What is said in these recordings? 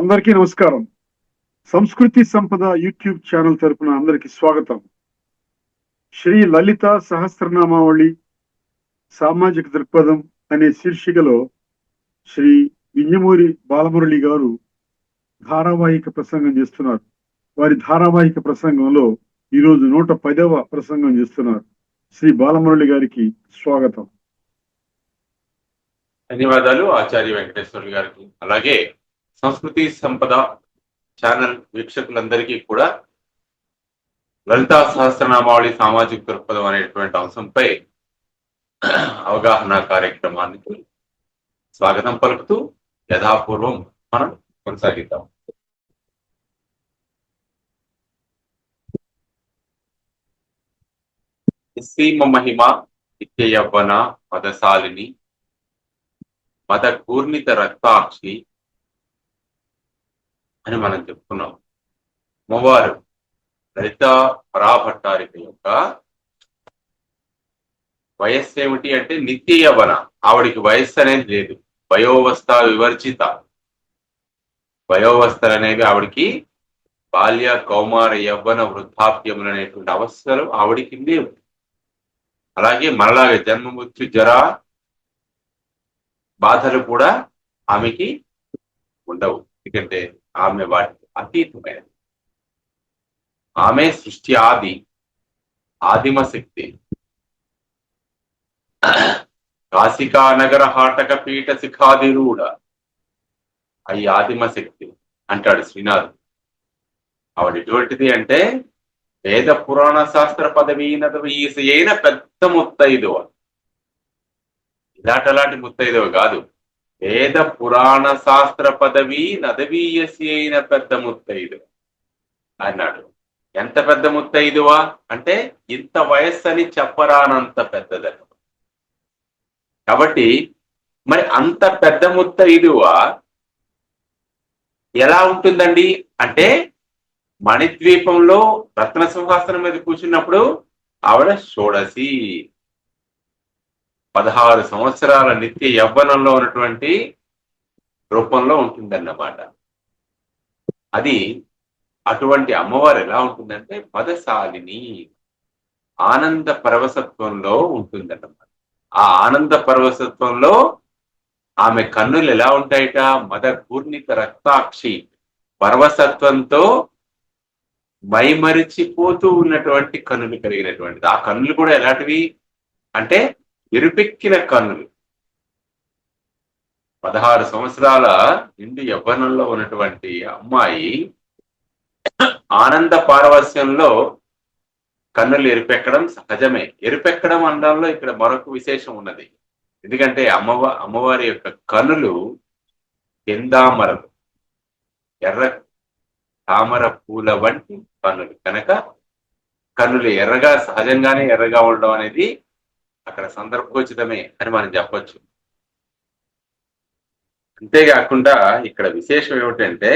అందరికీ నమస్కారం. సంస్కృతి సంపద యూట్యూబ్ ఛానల్ తరపున అందరికీ స్వాగతం. శ్రీ లలిత సహస్రనామావళి సామాజిక దృక్పథం అనే శీర్షికలో శ్రీ వింజమూరి బాలమురళి గారు ధారావాహిక ప్రసంగం చేస్తున్నారు. వారి ధారావాహిక ప్రసంగంలో ఈరోజు 110వ ప్రసంగం చేస్తున్నారు. శ్రీ బాలమురళి గారికి స్వాగతం. ధన్యవాదాలు ఆచార్య వెంకటేశ్వర్లు గారికి. అలాగే సంస్కృతి సంపద ఛానల్ వీక్షకులందరికీ కూడా లలితా సహస్రనామావళి సామాజిక దృక్పథం అనేటువంటి అంశంపై అవగాహన కార్యక్రమానికి స్వాగతం పలుకుతూ యథాపూర్వం మనం కొనసాగిద్దాం. నిస్సీమ మహిమ నిత్య యవ్వన పదశాలిని మద కూర్ణిత రక్తాక్షి అని మనం చెప్పుకున్నాం. అమ్మవారు లలితా పరాభట్టారిక యొక్క వయస్సు ఏమిటి అంటే నిత్య యవ్వన. ఆవిడికి వయస్సు అనేది లేదు. వయోవస్థ వివర్జిత. వయోవస్థలు అనేవి ఆవిడికి బాల్య కౌమార యవ్వన వృద్ధాప్యములు అనేటువంటి అవస్థలు ఆవిడికి లేవు. అలాగే మనలాగే జన్మ మృత్యు జర బాధలు కూడా ఆమెకి ఉండవు. ఎందుకంటే ఆమె వాటికి అతీతమైనది. ఆమె సృష్టి ఆదిమ శక్తి. కాశికా నగర హాటక పీఠ శిఖాదిరూఢ అయి ఆదిమ శక్తి అంటాడు శ్రీనాథుడు. ఆవిడ ఎటువంటిది అంటే వేద పురాణ శాస్త్ర పదవీ నదవీసి అయిన పెద్ద ముత్తైదువ. ఇలాంటి ముత్తైదువ కాదు, వేద పురాణ శాస్త్ర పదవి నదవీయసి అయిన పెద్ద ముత్తైదు అన్నాడు. ఎంత పెద్ద ముత్తైదువా అంటే ఇంత వయస్సు అని చెప్పరానంత పెద్దదన్న. కాబట్టి మరి అంత పెద్ద ముత్తైదువా ఎలా ఉంటుందండి అంటే మణిద్వీపంలో రత్న సింహాసనం మీద కూర్చున్నప్పుడు ఆవిడ షోడసి 16 సంవత్సరాల నిత్య యవ్వనంలో ఉన్నటువంటి రూపంలో ఉంటుందన్నమాట. అది అటువంటి అమ్మవారు ఎలా ఉంటుందంటే పదశాలిని, ఆనంద పరవశత్వంలో ఉంటుందన్నమాట. ఆ ఆనంద పరవశత్వంలో ఆమె కన్నులు ఎలా ఉంటాయట, మద పూర్ణిత రక్తాక్షి, పరవశత్వంతో మైమరిచిపోతూ ఉన్నటువంటి కన్నులు కలిగినటువంటిది. ఆ కన్నులు కూడా ఎలాంటివి అంటే ఎరుపెక్కిన కన్నులు. 16 సంవత్సరాల నిండు యవ్వనంలో ఉన్నటువంటి అమ్మాయి ఆనంద పారవస్యంలో కన్నులు ఎరుపెక్కడం సహజమే. ఎరుపెక్కడం అనడంలో ఇక్కడ మరొక విశేషం ఉన్నది. ఎందుకంటే అమ్మవారి యొక్క కన్నులు కెందామరలు, ఎర్ర తామర పూల వంటి కన్నులు కనుక కన్నులు ఎర్రగా సహజంగానే ఎర్రగా ఉండడం అనేది అక్కడ సందర్భోచితమే అని మనం చెప్పొచ్చు. అంతేకాకుండా ఇక్కడ విశేషం ఏమిటంటే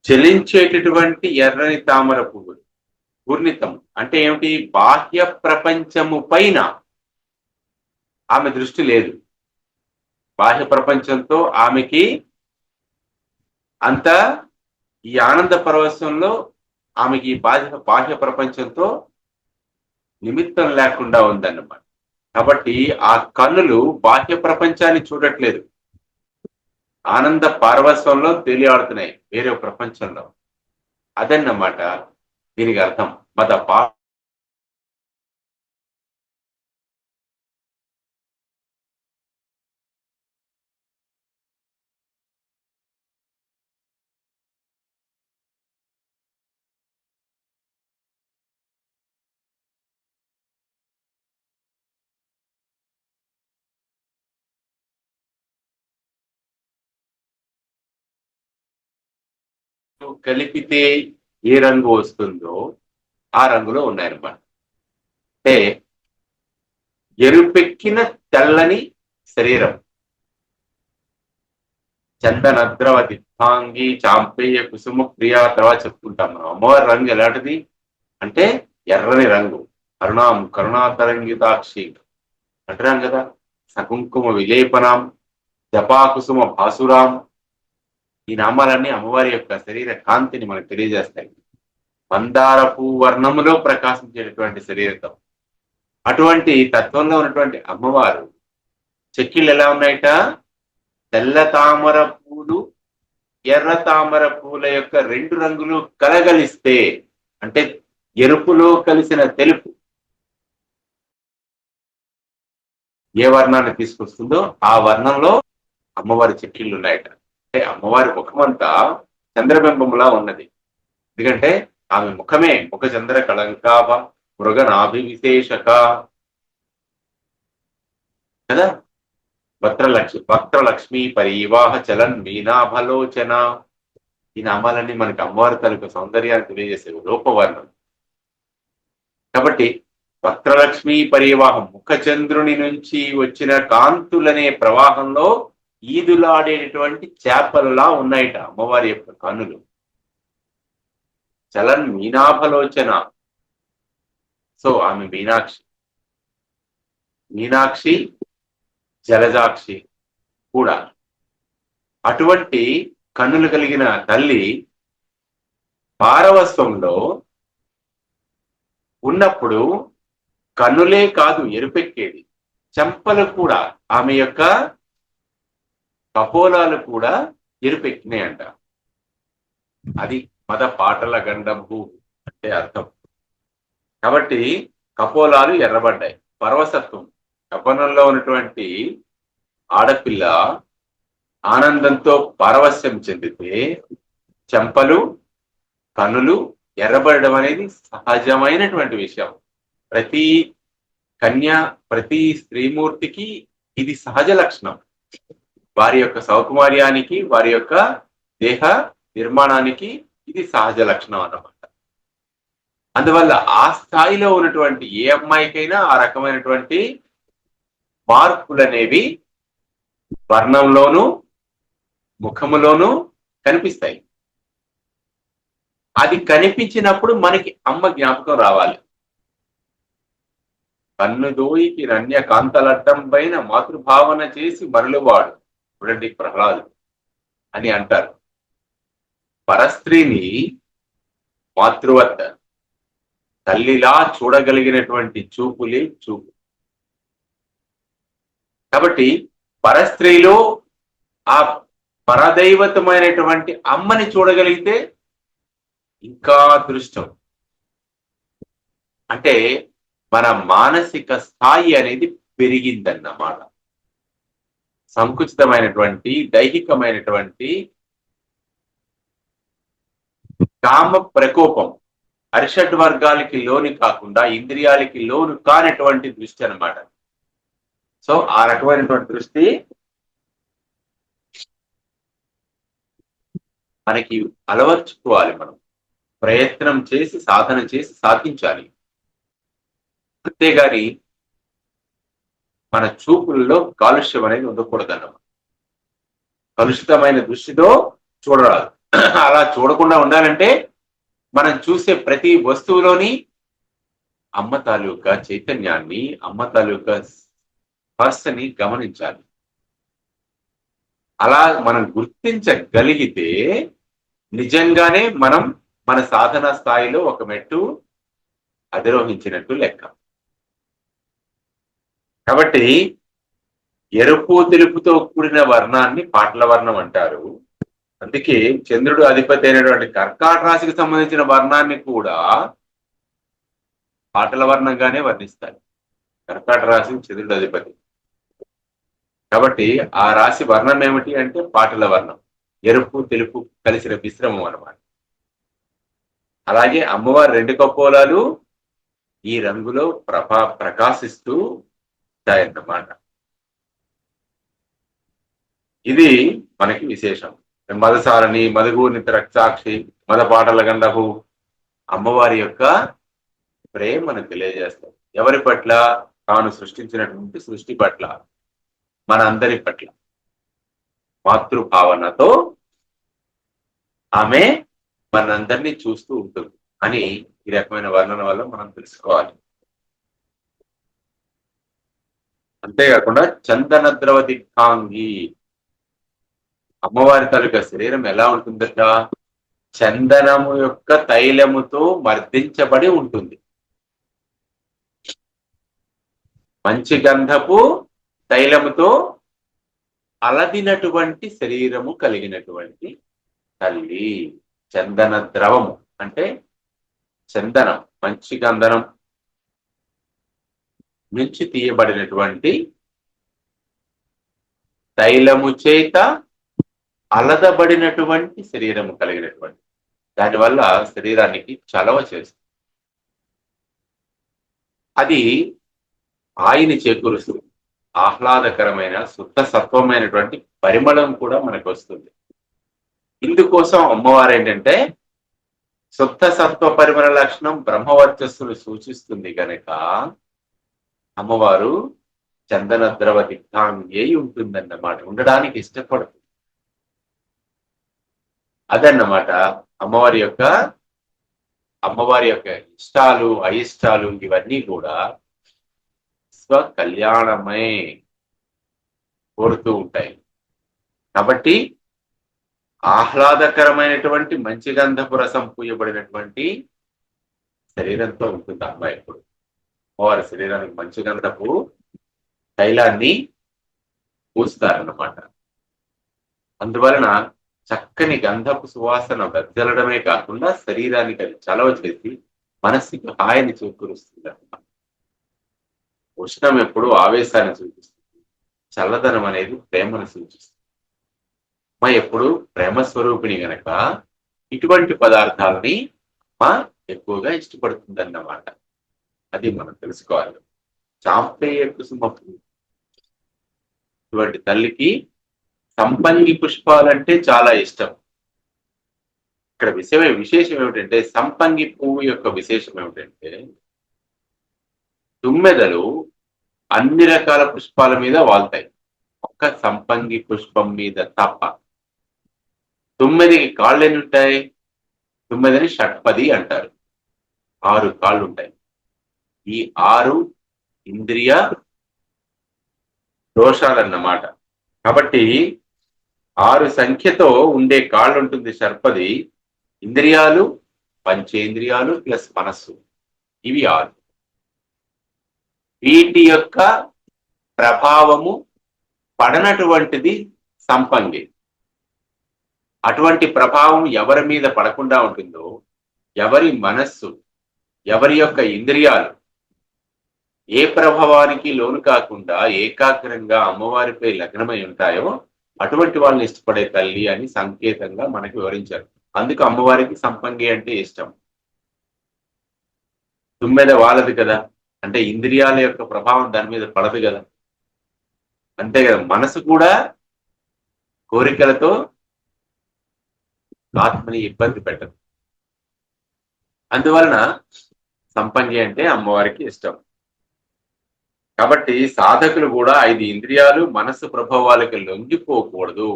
చలించేటటువంటి ఎర్రని తామర పువ్వులు పూర్ణితం అంటే ఏమిటి, బాహ్య ప్రపంచము పైన ఆమె దృష్టి లేదు. బాహ్య ప్రపంచంతో ఆమెకి అంత ఈ ఆనంద పరవశంలో ఆమెకి బాహ్య ప్రపంచంతో నిమిత్తం లేకుండా ఉందన్నమాట. కాబట్టి ఆ కన్నులు బాహ్య ప్రపంచాన్ని చూడట్లేదు, ఆనంద పారవస్యంలో తేలియాడుతున్నాయి వేరే ప్రపంచంలో. అదన్నమాట దీనికి అర్థం. కలిపితే ఏ రంగు వస్తుందో ఆ రంగులో ఉన్నాయన్నమాట. అంటే ఎరుపెక్కిన తెల్లని శరీరం, చందనద్రవ దిత్తాంగి చాంపేయ కుసుమ ప్రియ తర్వాత చెప్పుకుంటాం మనం. అమ్మవారి రంగు ఎలాంటిది అంటే ఎర్రని రంగు. కరుణాతరంగితాక్షి అంటున్నాం కదా. సకుంకుమ విలేపనాం జపాకుసుమ భాసురాం ఈ నామాలన్నీ అమ్మవారి యొక్క శరీర కాంతిని మనకు తెలియజేస్తాయి. మందార పువ్వు వర్ణములో ప్రకాశించేటటువంటి శరీరతం. అటువంటి తత్వంలో ఉన్నటువంటి అమ్మవారు చెక్కిళ్ళు ఎలా ఉన్నాయట? తెల్ల తామర పూలు, ఎర్ర తామర పూల యొక్క 2 రంగులు కలగలిస్తే, అంటే ఎరుపులో కలిసిన తెలుపు ఏ వర్ణాన్ని తీసుకొస్తుందో ఆ వర్ణంలో అమ్మవారి చెక్కిళ్ళు ఉన్నాయట. అంటే అమ్మవారి ముఖమంతా చంద్రబింబంలా ఉన్నది. ఎందుకంటే ఆమె ముఖమే ముఖ చంద్ర కళంకాభ మృగనాభివిశేషక కదా. వక్త్రలక్ష్మి పరివాహ చలన్ మీనాభలోచన. ఈ నామాలన్నీ మనకి అమ్మవారి తలకు సౌందర్యాన్ని తెలియజేసేవి, రూపవర్ణం. కాబట్టి వక్త్రలక్ష్మి పరివాహం, ముఖచంద్రుని నుంచి వచ్చిన కాంతులనే ప్రవాహంలో ఈదులాడేటటువంటి చేపలలా ఉన్నాయిట అమ్మవారి యొక్క కన్నులు. చలన్ మీనాభలోచన. సో ఆమె మీనాక్షి జలజాక్షి కూడా. అటువంటి కన్నులు కలిగిన తల్లి పారవస్వంలో ఉన్నప్పుడు కన్నులే కాదు ఎరుపెక్కేది, చెంపలు కూడా, ఆమె యొక్క కపోలాలు కూడా ఎరుపెక్కినాయంట. అది మద పాటల గండభూ అంటే అర్థం. కాబట్టి కపోలాలు ఎర్రబడ్డాయి. పరవశత్వం, యవ్వనంలో ఉన్నటువంటి ఆడపిల్ల ఆనందంతో పారవస్యం చెందితే చెంపలు కన్నులు ఎర్రబడడం అనేది సహజమైనటువంటి విషయం. ప్రతి కన్య, ప్రతి స్త్రీమూర్తికి ఇది సహజ లక్షణం. వారి యొక్క సౌకుమార్యానికి, వారి యొక్క దేహ నిర్మాణానికి ఇది సహజ లక్షణం అన్నమాట. అందువల్ల ఆ స్థాయిలో ఉన్నటువంటి ఏ అమ్మాయికైనా ఆ రకమైనటువంటి మార్పులు అనేవి వర్ణంలోనూ ముఖములోనూ కనిపిస్తాయి. అది కనిపించినప్పుడు మనకి అమ్మ జ్ఞాపకం రావాలి. కన్నుదోయికి రన్య కాంతలడ్డం పైన మాతృభావన చేసి మరలువాడు చూడండి ప్రహ్లాదుడు అని అంటారు. పరస్త్రీని మాతృవత్త తల్లిలా చూడగలిగినటువంటి చూపులే చూపు. కాబట్టి పరస్త్రీలో ఆ పరదైవతమైనటువంటి అమ్మని చూడగలిగితే ఇంకా అదృష్టం. అంటే మన మానసిక స్థాయి అనేది పెరిగిందన్నమాట. సంకుచితమైనటువంటి దైహికమైనటువంటి కామ ప్రకోపం అరిషడ్ వర్గాలకి లోని కాకుండా ఇంద్రియాలకి లోను కానటువంటి దృష్టి అన్నమాట. సో ఆ రకమైనటువంటి దృష్టి మనకి అలవర్చుకోవాలి. మనం ప్రయత్నం చేసి సాధన చేసి సాధించాలి. అంతేగాని మన చూపుల్లో కాలుష్యం అనేది ఉండకూడదన్నమాట. కలుషితమైన దృష్టితో చూడరాదు. అలా చూడకుండా ఉండాలంటే మనం చూసే ప్రతి వస్తువులోని అమ్మ తాలూకా చైతన్యాన్ని, అమ్మ తాలూకా స్పర్శని గమనించాలి. అలా మనం గుర్తించగలిగితే నిజంగానే మనం మన సాధన స్థాయిలో ఒక మెట్టు అధిరోహించినట్టు లెక్క. కాబట్టి ఎరుపు తెలుపుతో కూడిన వర్ణాన్ని పాటల వర్ణం అంటారు. అందుకే చంద్రుడు అధిపతి అయినటువంటి కర్కాట రాశికి సంబంధించిన వర్ణాన్ని కూడా పాటల వర్ణంగానే వర్ణిస్తారు. కర్కాట రాశి చంద్రుడు అధిపతి కాబట్టి ఆ రాశి వర్ణం ఏమిటి అంటే పాటల వర్ణం, ఎరుపు తెలుపు కలిసిన మిశ్రమం అన్నమాట. అలాగే అమ్మవారి 2 కపోలాలు ఈ రంగులో ప్రకాశిస్తూ ఉంటాయన్నమాట. ఇది మనకి విశేషం. మదసారణి, మదగూర్నిత రక్తాక్షి, మద పాటల గండపు అమ్మవారి యొక్క ప్రేమను తెలియజేస్తాం. ఎవరి పట్ల? తాను సృష్టించినటువంటి సృష్టి పట్ల, మన అందరి పట్ల మాతృభావనతో ఆమె మనందరినీ చూస్తూ ఉంటుంది అని ఈ రకమైన వర్ణన వల్ల మనం తెలుసుకోవాలి. అంతేకాకుండా చందన ద్రవ దిగ్గాంగి అమ్మవారి తాలూకా శరీరం ఎలా ఉంటుందట? చందనము యొక్క తైలముతో మర్దించబడి ఉంటుంది. మంచి గంధపు తైలముతో అలదినటువంటి శరీరము కలిగినటువంటి తల్లి. చందన ద్రవము అంటే చందనం, మంచి గంధనం నుంచి తీయబడినటువంటి తైలము చేత అలదబడినటువంటి శరీరము కలిగినటువంటి, దానివల్ల శరీరానికి చలవ చేస్తుంది. అది ఆయిని చేకూరుస్తుంది. ఆహ్లాదకరమైన శుద్ధ సత్వమైనటువంటి పరిమళం కూడా మనకు వస్తుంది. ఇందుకోసం అమ్మవారు ఏంటంటే శుద్ధ సత్వ పరిమళ లక్షణం బ్రహ్మవర్చస్సును సూచిస్తుంది కనుక అమ్మవారు చందన ద్రవ దిగ్ధాంగి అయి ఉంటుందన్నమాట, ఉండడానికి ఇష్టపడుతుంది. అదన్నమాట అమ్మవారి యొక్క ఇష్టాలు అయిష్టాలు ఇవన్నీ కూడా స్వకల్యాణమే కోరుతూ ఉంటాయి. కాబట్టి ఆహ్లాదకరమైనటువంటి మంచి గంధపు రసం పూయబడినటువంటి శరీరంతో ఉంటుంది అమ్మాయి. ఎప్పుడు అమ్మవారి శరీరానికి మంచి గంధపు తైలాన్ని పూస్తారన్నమాట. అందువలన చక్కని గంధపు సువాసన వెదజల్లడమే కాకుండా శరీరానికి అది చలవ చేసి మనస్సుకి హాయిని చేకూరుస్తుంది అన్నమాట. ఉష్ణం ఎప్పుడు ఆవేశాన్ని సూచిస్తుంది, చల్లదనం అనేది ప్రేమను సూచిస్తుంది. అమ్మ ఎప్పుడు ప్రేమ స్వరూపిణి గనక ఇటువంటి పదార్థాలని అమ్మ ఎక్కువగా ఇష్టపడుతుంది అన్నమాట. అది మనం తెలుసుకోవాలి. చాంపేయ కుసుమ ఇటువంటి తల్లికి సంపంగి పుష్పాలంటే చాలా ఇష్టం. ఇక్కడ విశేషం ఏమిటంటే సంపంగి పువ్వు యొక్క విశేషం ఏమిటంటే తుమ్మెదలు అన్ని రకాల పుష్పాల మీద వాళ్తాయి, ఒక్క సంపంగి పుష్పం మీద తప్ప. తుమ్మెదికి కాళ్ళు ఎన్ని ఉంటాయి? తుమ్మెదని షట్పది అంటారు. 6 కాళ్ళు ఉంటాయి. ఈ 6 ఇంద్రియ దోషాలన్నమాట. కాబట్టి 6 సంఖ్యతో ఉండే కాళ్ళు ఉంటుంది షట్పది. ఇంద్రియాలు, పంచేంద్రియాలు ప్లస్ మనస్సు, ఇవి 6. వీటి యొక్క ప్రభావము పడనటువంటిది సంపంగి. అటువంటి ప్రభావం ఎవరి మీద పడకుండా ఉంటుందో, ఎవరి మనస్సు, ఎవరి యొక్క ఇంద్రియాలు ఏ ప్రభావానికి లోను కాకుండా ఏకాగ్రంగా అమ్మవారిపై లగ్నమై ఉంటాయో అటువంటి వాళ్ళని ఇష్టపడే తల్లి అని సంకేతంగా మనకి వివరించారు. అందుకు అమ్మవారికి సంపంగి అంటే ఇష్టం. తుమ్మెద వాళ్ళది కదా, అంటే ఇంద్రియాల యొక్క ప్రభావం దాని మీద పడదు కదా, అంతే కదా. మనసు కూడా కోరికలతో ఆత్మని ఇబ్బంది పెట్టదు. అందువలన సంపంగి అంటే అమ్మవారికి ఇష్టం. కాబట్టి సాధకులు కూడా 5 ఇంద్రియాలు మనసు ప్రభావాలకి లొంగిపోకూడదు.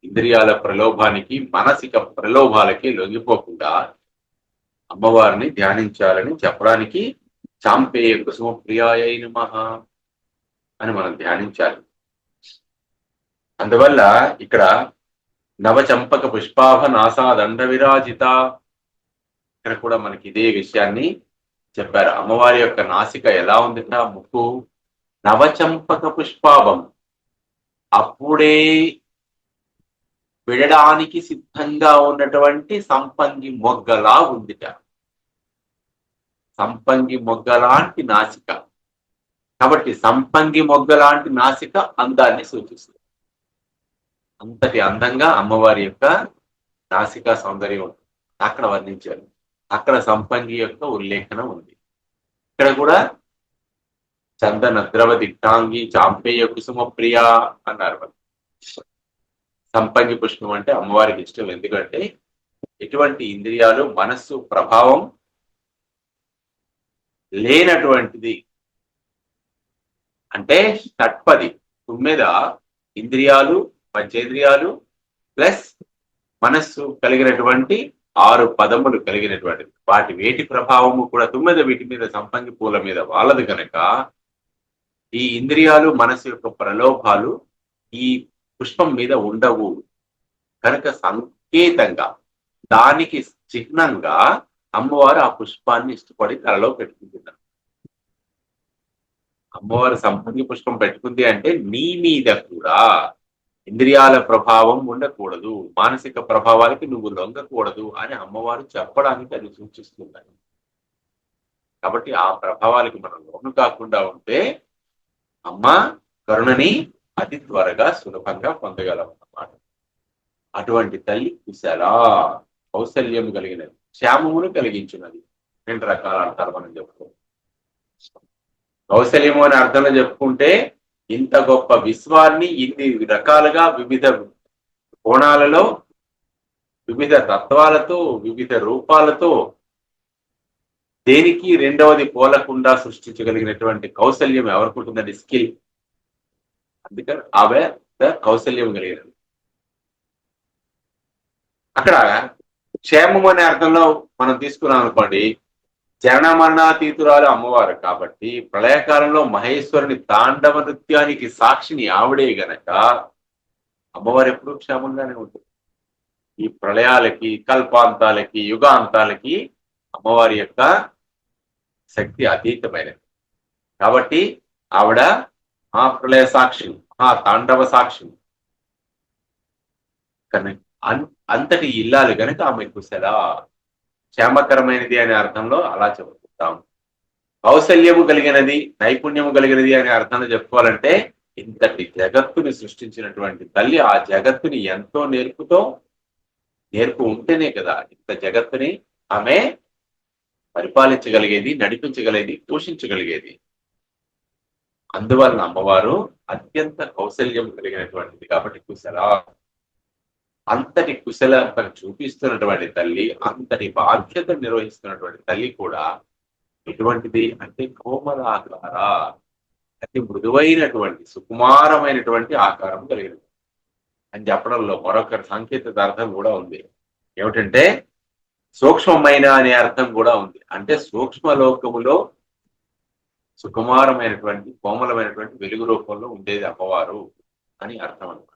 ఇంద్రియాల ప్రలోభానికి, మానసిక ప్రలోభాలకి లొంగిపోకుండా అమ్మవారిని ధ్యానించాలని చెప్పడానికి చాంపేయ కుసుమ ప్రియాయ నమః అని మనం ధ్యానించాలి. అందువల్ల ఇక్కడ నవచంపక పుష్పాభ నాసా దండ విరాజిత, ఇక్కడ కూడా మనకి ఇదే విషయాన్ని చెప్పారు. అమ్మవారి యొక్క నాసిక ఎలా ఉందిట? ముక్కు నవచంపక పుష్పాభం, అప్పుడే విడడానికి సిద్ధంగా ఉన్నటువంటి సంపంగి మొగ్గలా ఉందిట. సంపంగి మొగ్గలాంటి నాసిక. కాబట్టి సంపంగి మొగ్గలాంటి నాసిక అందాన్ని సూచిస్తుంది. అంతటి అందంగా అమ్మవారి యొక్క నాసికా సౌందర్యం ఉంటుంది. అక్కడ వర్ణించారు. అక్కడ సంపంగి యొక్క ఉల్లేఖనం ఉంది. ఇక్కడ కూడా చందన ద్రవ దిగ్ధాంగి చాంపేయ కుసుమ ప్రియ అన్నారు. సంపంగి పుష్పం అంటే అమ్మవారికి ఇష్టం. ఎందుకంటే ఎటువంటి ఇంద్రియాలు, మనస్సు ప్రభావం లేనటువంటిది. అంటే షట్పది, తుమ్మెద ఇంద్రియాలు, పంచేంద్రియాలు ప్లస్ మనస్సు కలిగినటువంటి 6 పదములు కలిగినటువంటిది. వేటి ప్రభావము కూడా తుమ్మెద వీటి మీద, సంపంగి పూల మీద వాళ్ళదు కనుక ఈ ఇంద్రియాలు, మనస్సు యొక్క ప్రలోభాలు ఈ పుష్పం మీద ఉండవు. కనుక సంకేతంగా దానికి చిహ్నంగా అమ్మవారు ఆ పుష్పాన్ని ఇష్టపడి తలలో పెట్టుకుంటున్నారు. అమ్మవారు సంపంగి పుష్పం పెట్టుకుంది అంటే నీ మీద కూడా ఇంద్రియాల ప్రభావం ఉండకూడదు, మానసిక ప్రభావాలకి నువ్వు లొంగకూడదు అని అమ్మవారు చెప్పడానికి అది సూచిస్తుంది. కాబట్టి ఆ ప్రభావాలకి మనం లోను కాకుండా ఉంటే అమ్మ కరుణని అతి త్వరగా సులభంగా పొందగలం అన్నమాట. అటువంటి తల్లి కుశల, కౌశల్యం కలిగినది, క్షేమమును కలిగించినది. 2 రకాల అర్థాలు మనం చెప్పుకో. కౌశల్యము అనే అర్థంలో చెప్పుకుంటే ఇంత గొప్ప విశ్వాన్ని ఇన్ని రకాలుగా వివిధ కోణాలలో వివిధ తత్వాలతో వివిధ రూపాలతో దేనికి రెండవది పోలకుండా సృష్టించగలిగినటువంటి కౌశల్యం ఎవరికి ఉంటుందండి? స్కిల్. అందుకని ఆమె కౌశల్యం కలిగినది. అక్కడ క్షేమం అనే అర్థంలో మనం తీసుకున్నాం అనుకోండి, జనన మరణాతీతురాలు అమ్మవారు కాబట్టి ప్రళయకాలంలో మహేశ్వరుని తాండవ నృత్యానికి సాక్షిని ఆవిడే గనక అమ్మవారు ఎప్పుడూ క్షేమంగానే ఉంటుంది. ఈ ప్రళయాలకి, కల్పాంతాలకి, యుగాంతాలకి అమ్మవారి యొక్క శక్తి అతీతమైనది. కాబట్టి ఆవిడ మహాప్రళయ సాక్షి, తాండవ సాక్షి. అంతటి ఇల్లాలు గనక ఆమె కుశల, క్షేమకరమైనది అనే అర్థంలో అలా చెప్పుకుంటాం. కౌశల్యము కలిగినది, నైపుణ్యము కలిగినది అనే అర్థంలో చెప్పుకోవాలంటే ఇంతటి జగత్తుని సృష్టించినటువంటి తల్లి ఆ జగత్తుని ఎంతో నేర్పు ఉంటేనే కదా ఇంత జగత్తుని ఆమె పరిపాలించగలిగేది, నడిపించగలిగేది, పోషించగలిగేది. అందువలన అమ్మవారు అత్యంత కౌశల్యం కలిగినటువంటిది కాబట్టి కుశల. అంతటి కుశలత చూపిస్తున్నటువంటి తల్లి, అంతటి బాధ్యత నిర్వహిస్తున్నటువంటి తల్లి కూడా ఎటువంటిది అంటే కోమలాకార, అతి మృదువైనటువంటి సుకుమారమైనటువంటి ఆకారం కలిగినది అని చెప్పడంలో మరొక సాంకేతిక అర్థం కూడా ఉంది. ఏమిటంటే సూక్ష్మమైన అనే అర్థం కూడా ఉంది. అంటే సూక్ష్మ లోకములో సుకుమారమైనటువంటి కోమలమైనటువంటి వెలుగు రూపంలో ఉండేది అమ్మవారు అని అర్థం అన్నమాట.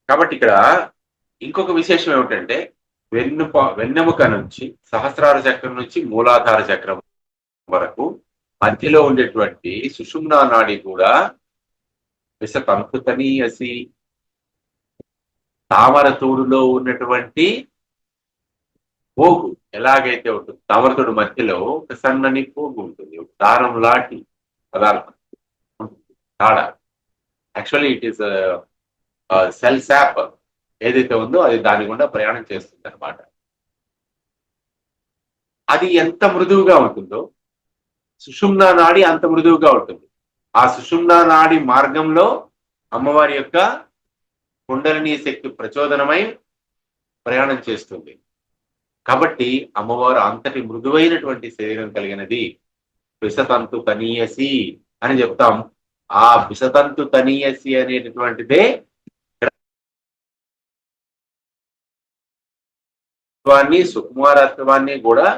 కాబట్టి ఇక్కడ ఇంకొక విశేషం ఏమిటంటే వెన్నెముక నుంచి సహస్రార చక్రం నుంచి మూలాధార చక్రం వరకు మధ్యలో ఉండేటువంటి సుషుమ్నా నాడి కూడా విషతంతుతనీయసి, తామరతోడులో ఉన్నటువంటి పోగు ఎలాగైతే ఉంటుంది, తామరతోడు మధ్యలో ఒక సన్నని పోగు ఉంటుంది, ఒక దారం లాంటి పదార్థం తాడ. Actually it is cell sap ఏదైతే ఉందో అది దాని గుండా ప్రయాణం చేస్తుంది అనమాట. అది ఎంత మృదువుగా ఉంటుందో సుషుమ్నా నాడి అంత మృదువుగా ఉంటుంది. ఆ సుషుమ్నా నాడి మార్గంలో అమ్మవారి యొక్క కుండలిని శక్తి ప్రచోదనమై ప్రయాణం చేస్తుంది. కాబట్టి అమ్మవారు అంతటి మృదువైనటువంటి శరీరం కలిగినది. విషతంతు తనీయసి అని చెప్తాం. ఆ విషతంతు తనీయసి అనేటటువంటిదే సుకుమారత్వాన్ని కూడా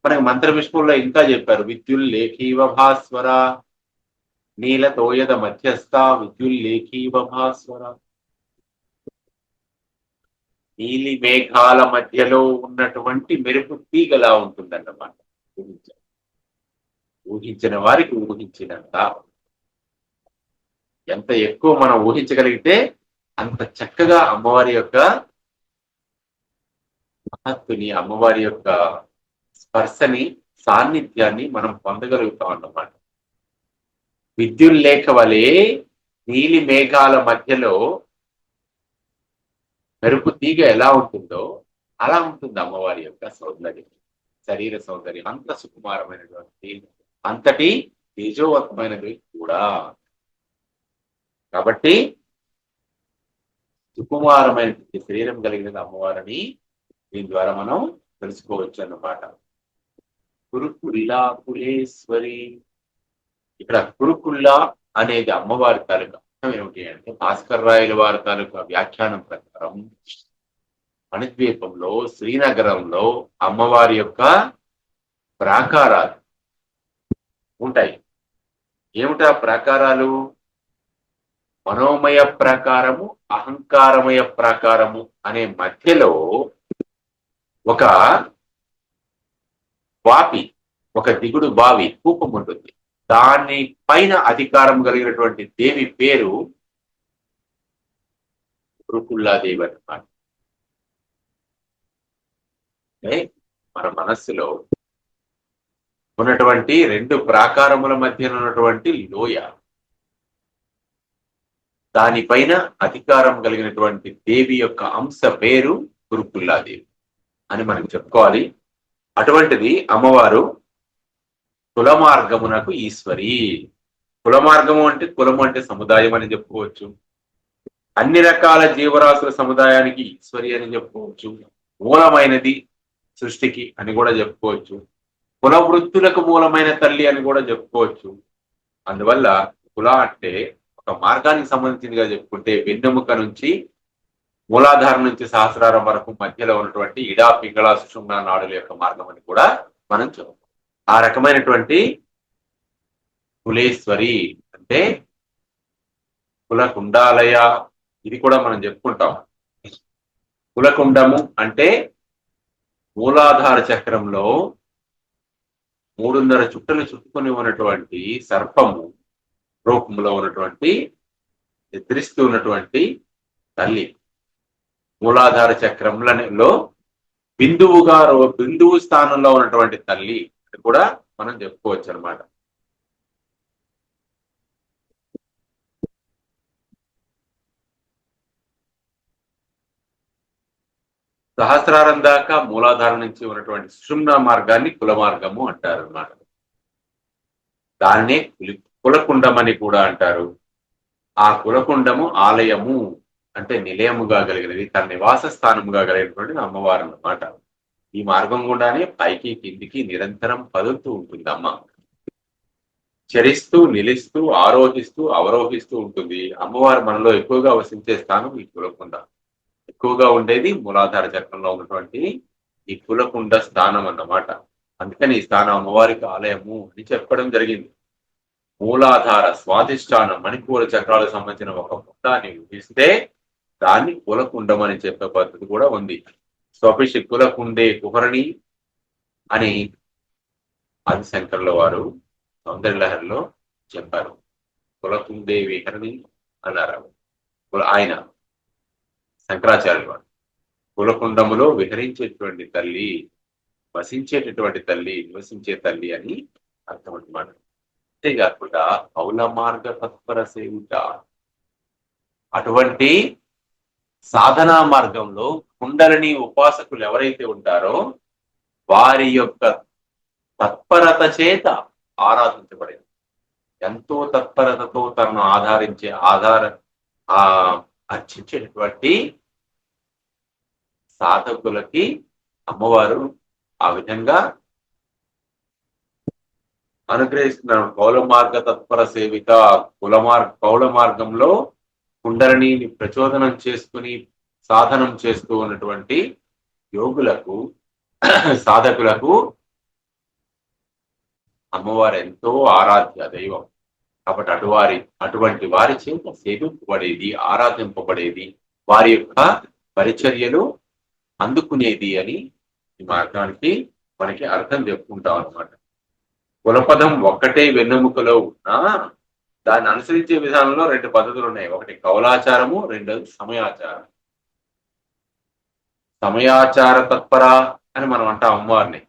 మనకి మంత్ర విష్ణువుల్లో ఇంకా చెప్పారు. విద్యుల్లేఖీవ భాస్వర, నీలతోయద మధ్యస్థ విద్యుల్లేఖీవ భాస్వర. నీలి మేఘాల మధ్యలో ఉన్నటువంటి మెరుపు తీగలా ఉంటుందన్నమాట. ఊహించిన వారికి ఊహించినంత, ఎంత ఎక్కువ మనం ఊహించగలిగితే అంత చక్కగా అమ్మవారి యొక్క మహత్తుని, అమ్మవారి యొక్క స్పర్శని, సాన్నిధ్యాన్ని మనం పొందగలుగుతాం అన్నమాట. విద్యుల్లేఖ వలె నీలి మేఘాల మధ్యలో మెరుపు తీగ ఎలా ఉంటుందో అలా ఉంటుంది అమ్మవారి యొక్క సౌందర్యం, శరీర సౌందర్యం. అంత సుకుమారమైనటువంటి, అంతటి తేజోవంతమైనది కూడా. కాబట్టి సుకుమారమైన శరీరం కలిగినది అమ్మవారిని దీని ద్వారా మనం తెలుసుకోవచ్చు అన్నమాట. కురుకుల్లా కులేశ్వరి. ఇక్కడ కురుకుల్లా అనేది అమ్మవారి తాలూకా అర్థం ఏమిటి అంటే భాస్కర్ రాయల వారి తాలూకా వ్యాఖ్యానం ప్రకారం మణిద్వీపంలో శ్రీనగరంలో అమ్మవారి యొక్క ప్రాకారాలు ఉంటాయి. ఏమిటా ప్రాకారాలు? మనోమయ ప్రాకారము, అహంకారమయ ప్రాకారము అనే మధ్యలో ఒక వాపి, ఒక దిగుడు బావి కూపం ఉంటుంది. దాని పైన అధికారం కలిగినటువంటి దేవి పేరు రుకుల్లాదేవి అన్నమాట. మన మనస్సులో ఉన్నటువంటి రెండు ప్రాకారముల మధ్య ఉన్నటువంటి లోయ, దానిపైన అధికారం కలిగినటువంటి దేవి యొక్క అంశ పేరు రుకుల్లాదేవి అని మనం చెప్పుకోవాలి. అటువంటిది అమ్మవారు కుల మార్గమునకు ఈశ్వరి. కుల మార్గము అంటే కులము అంటే సముదాయం అని చెప్పుకోవచ్చు. అన్ని రకాల జీవరాశుల సముదాయానికి ఈశ్వరి అని చెప్పుకోవచ్చు. మూలమైనది సృష్టికి అని కూడా చెప్పుకోవచ్చు. కుల వృత్తులకు మూలమైన తల్లి అని కూడా చెప్పుకోవచ్చు. అందువల్ల కుల అంటే ఒక మార్గానికి సంబంధించిందిగా చెప్పుకుంటే వెన్నెముక నుంచి మూలాధారం నుంచి సహస్రారం వరకు మధ్యలో ఉన్నటువంటి ఇడా పింగళ సుషుమ్న నాడుల యొక్క మార్గం అని కూడా మనం చెప్పుకోవచ్చు. ఆ రకమైనటువంటి కులేశ్వరి అంటే కులకుండాలయ, ఇది కూడా మనం చెప్పుకుంటాం. కులకుండము అంటే మూలాధార చక్రంలో 3.5 చుట్టలు చుట్టుకొని ఉన్నటువంటి సర్పము రూపంలో ఉన్నటువంటి నిద్రిస్తూ ఉన్నటువంటి తల్లి. మూలాధార చక్రంలో బిందువు స్థానంలో ఉన్నటువంటి తల్లి అని కూడా మనం చెప్పుకోవచ్చు అనమాట. సహస్రారం దాకా మూలాధారం నుంచి ఉన్నటువంటి సుషుమ్న మార్గాన్ని కుల మార్గము అంటారు అన్నమాట. దాన్నే కులకుండం అని కూడా అంటారు. ఆ కులకుండము ఆలయము అంటే నిలయముగా కలిగినది, తన నివాస స్థానముగా కలిగినటువంటి అమ్మవారు అన్నమాట. ఈ మార్గం గుండానే పైకి కిందికి నిరంతరం కదులుతూ ఉంటుంది అమ్మ. చరిస్తూ నిలుస్తూ ఆరోహిస్తూ అవరోహిస్తూ ఉంటుంది. అమ్మవారు మనలో ఎక్కువగా వసించే స్థానం ఈ కులకుండ. ఎక్కువగా ఉండేది మూలాధార చక్రంలో ఉన్నటువంటి ఈ కులకుండ స్థానం అన్నమాట. అందుకని ఈ స్థానం అమ్మవారికి ఆలయము అని చెప్పడం జరిగింది. మూలాధార స్వాధిష్టానం మణిపూర చక్రాలకు సంబంధించిన ఒక కుండాన్ని ఊహిస్తే దాన్ని కులకుండం అని చెప్పే పద్ధతి కూడా ఉంది. స్వపిషి కులకుండే కుహరణి అని ఆదిశంకర్ల వారు సౌందర్యలహరిలో చెప్పారు. కులకుండే విహరణి అన్నారు ఆయన శంకరాచార్యులు వారు. కులకుండములో విహరించేటువంటి తల్లి, వసించేటటువంటి తల్లి, నివసించే తల్లి అని అర్థం అన్నమాట. అంతేకాకుండా పౌల మార్గ తత్పర సేవిత, అటువంటి సాధనా మార్గంలో కుండలిని ఉపాసకులు ఎవరైతే ఉంటారో వారి యొక్క తత్పరత చేత ఆరాధించబడింది. ఎంతో తత్పరతతో తనను అర్చించేటటువంటి సాధకులకి అమ్మవారు ఆ విధంగా అనుగ్రహిస్తున్నారు. కౌల మార్గ తత్పర సేవిత, కౌల మార్గంలో కుండలిని ప్రచోదనం చేసుకుని సాధనం చేస్తూ ఉన్నటువంటి యోగులకు, సాధకులకు అమ్మవారు ఎంతో ఆరాధ్య దైవం. కాబట్టి అటువంటి వారి చేత సేవింపబడేది, ఆరాధింపబడేది, వారి యొక్క పరిచర్యలు అందుకునేది అని ఈ మార్గానికి మనకి అర్థం చెప్పుకుంటాం అనమాట. కులపదం ఒక్కటే వెన్నెముకలో ఉన్నా దాన్ని అనుసరించే విధానంలో 2 పద్ధతులు ఉన్నాయి. ఒకటి కౌలాచారము, రెండోది సమయాచారం. సమయాచార తత్పర అని మనం అంటాం అమ్మవారిని.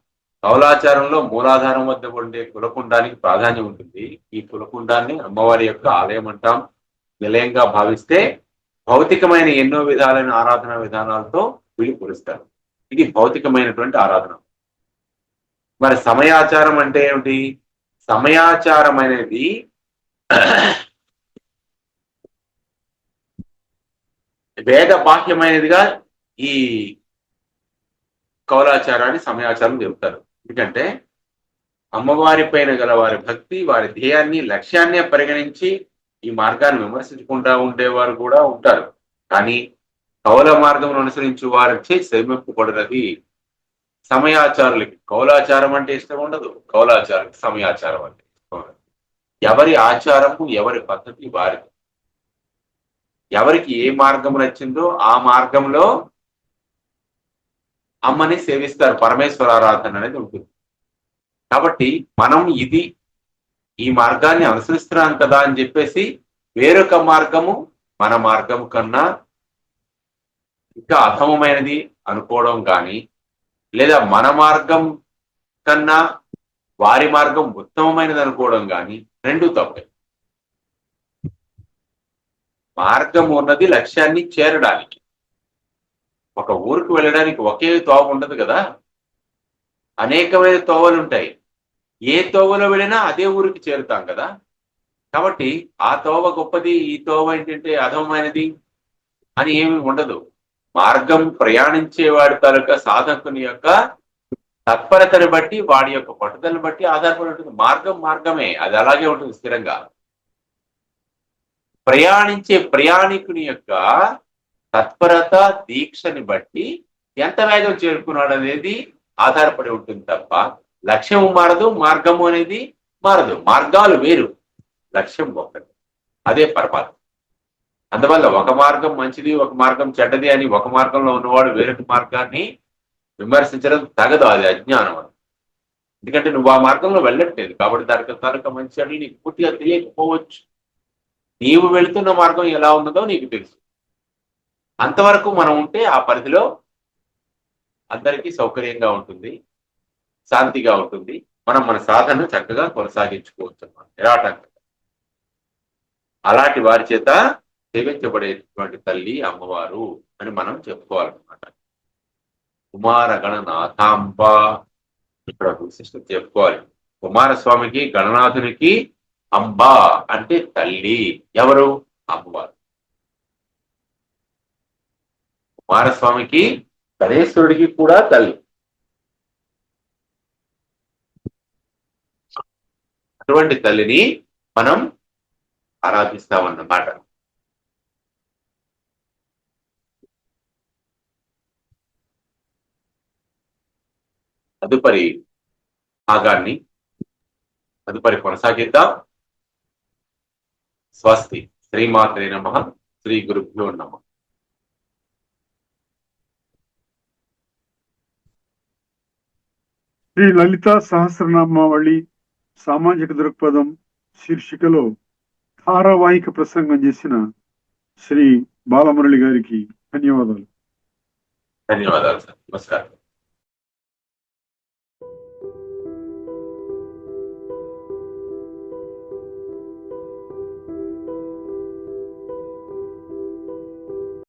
కౌలాచారంలో మూలాధారం వద్ద ఉండే కులకుండానికి ప్రాధాన్యం ఉంటుంది. ఈ కులకుండాన్ని అమ్మవారి యొక్క ఆలయం అంటాం. నిలయంగా భావిస్తే భౌతికమైన ఎన్నో విధాలైన ఆరాధన విధానాలతో విడిపరుస్తారు. ఇది భౌతికమైనటువంటి ఆరాధన. మరి సమయాచారం అంటే ఏమిటి? సమయాచారం అనేది వేద బాహ్యమైనదిగా ఈ కౌలాచారాన్ని సమయాచారం చెబుతారు. ఎందుకంటే అమ్మవారి పైన గల వారి భక్తి, వారి ధ్యేయాన్ని, లక్ష్యాన్నే పరిగణించి ఈ మార్గాన్ని విమర్శించుకుంటా ఉండేవారు కూడా ఉంటారు. కానీ కౌల మార్గం అనుసరించి వారిచే శ్రమింపబడినది సమయాచారులకి. కౌలాచారం అంటే ఇష్టం ఉండదు, కౌలాచారం సమయాచారం అంటే ఇష్టం ఉండదు. ఎవరి ఆచారము ఎవరి పద్ధతి వారిది. ఎవరికి ఏ మార్గం నచ్చిందో ఆ మార్గంలో అమ్మని సేవిస్తారు. పరమేశ్వర ఆరాధన అనేది ఉంటుంది. కాబట్టి మనం ఈ మార్గాన్ని అనుసరిస్తున్నాం కదా అని చెప్పేసి వేరొక మార్గము మన మార్గం కన్నా ఇంకా అధమమైనది అనుకోవడం కానీ, లేదా మన మార్గం కన్నా వారి మార్గం ఉత్తమమైనది అనుకోవడం కానీ రెండు తప్పే. మార్గం ఉన్నది లక్ష్యాన్ని చేరడానికి. ఒక ఊరికి వెళ్ళడానికి ఒకే తోవ ఉండదు కదా, అనేకమైన తోవలు ఉంటాయి. ఏ తోవలో వెళ్ళినా అదే ఊరికి చేరుతాం కదా. కాబట్టి ఆ తోవ గొప్పది, ఈ తోవ ఏంటంటే అధమమైనది అని ఏమి ఉండదు. మార్గం ప్రయాణించే వాడి తాలూకా సాధకుని యొక్క తత్పరతను బట్టి, వాడి యొక్క పట్టుదలను బట్టి ఆధారపడి ఉంటుంది. మార్గం మార్గమే, అది అలాగే ఉంటుంది స్థిరంగా. ప్రయాణించే ప్రయాణికుని యొక్క తత్పరత దీక్షని బట్టి ఎంత వేగం చేరుకున్నాడు అనేది ఆధారపడి ఉంటుంది తప్ప లక్ష్యం మారదు, మార్గము అనేది మారదు. మార్గాలు వేరు, లక్ష్యం ఒకటి. అదే పరమాత్మ. అందువల్ల ఒక మార్గం మంచిది, ఒక మార్గం చెడ్డది అని ఒక మార్గంలో ఉన్నవాడు వేరొక మార్గాన్ని విమర్శించడం తగదు. అది అజ్ఞానం అని. ఎందుకంటే నువ్వు ఆ మార్గంలో వెళ్ళట్లేదు కాబట్టి దానికి తాలూకా మంచి చెడ్డలు నీకు పూర్తిగా తెలియకపోవచ్చు. నీవు వెళుతున్న మార్గం ఎలా ఉన్నదో నీకు తెలుసు. అంతవరకు మనం ఉంటే ఆ పరిధిలో అందరికీ సౌకర్యంగా ఉంటుంది, శాంతిగా ఉంటుంది. మనం మన సాధనను చక్కగా కొనసాగించుకోవచ్చు అన్నమాట, నిరాటంకంగా. అలాంటి వారి చేత సేవించబడేటువంటి తల్లి అమ్మవారు అని మనం చెప్పుకోవాలన్నమాట. కుమార గణనాథాంబ, ఇక్కడ విశిష్టత చెప్పుకోవాలి. కుమారస్వామికి గణనాథునికి అంబ అంటే తల్లి. ఎవరు? అమ్మవారు. కుమారస్వామికి గణేశ్వరుడికి కూడా తల్లి. అటువంటి తల్లిని మనం ఆరాధిస్తామన్నమాట. తదుపరి భాగాన్ని తదుపరి కొనసాగిద్దాం. స్వస్తి. శ్రీమాత్రే నమః. శ్రీ గురుభ్యో నమః. శ్రీ లలిత సహస్రనామావళి సామాజిక దృక్పథం శీర్షికలో ధారావాహిక ప్రసంగం చేసిన శ్రీ బాలమురళి గారికి ధన్యవాదాలు. ధన్యవాదాలు సార్. నమస్కారం.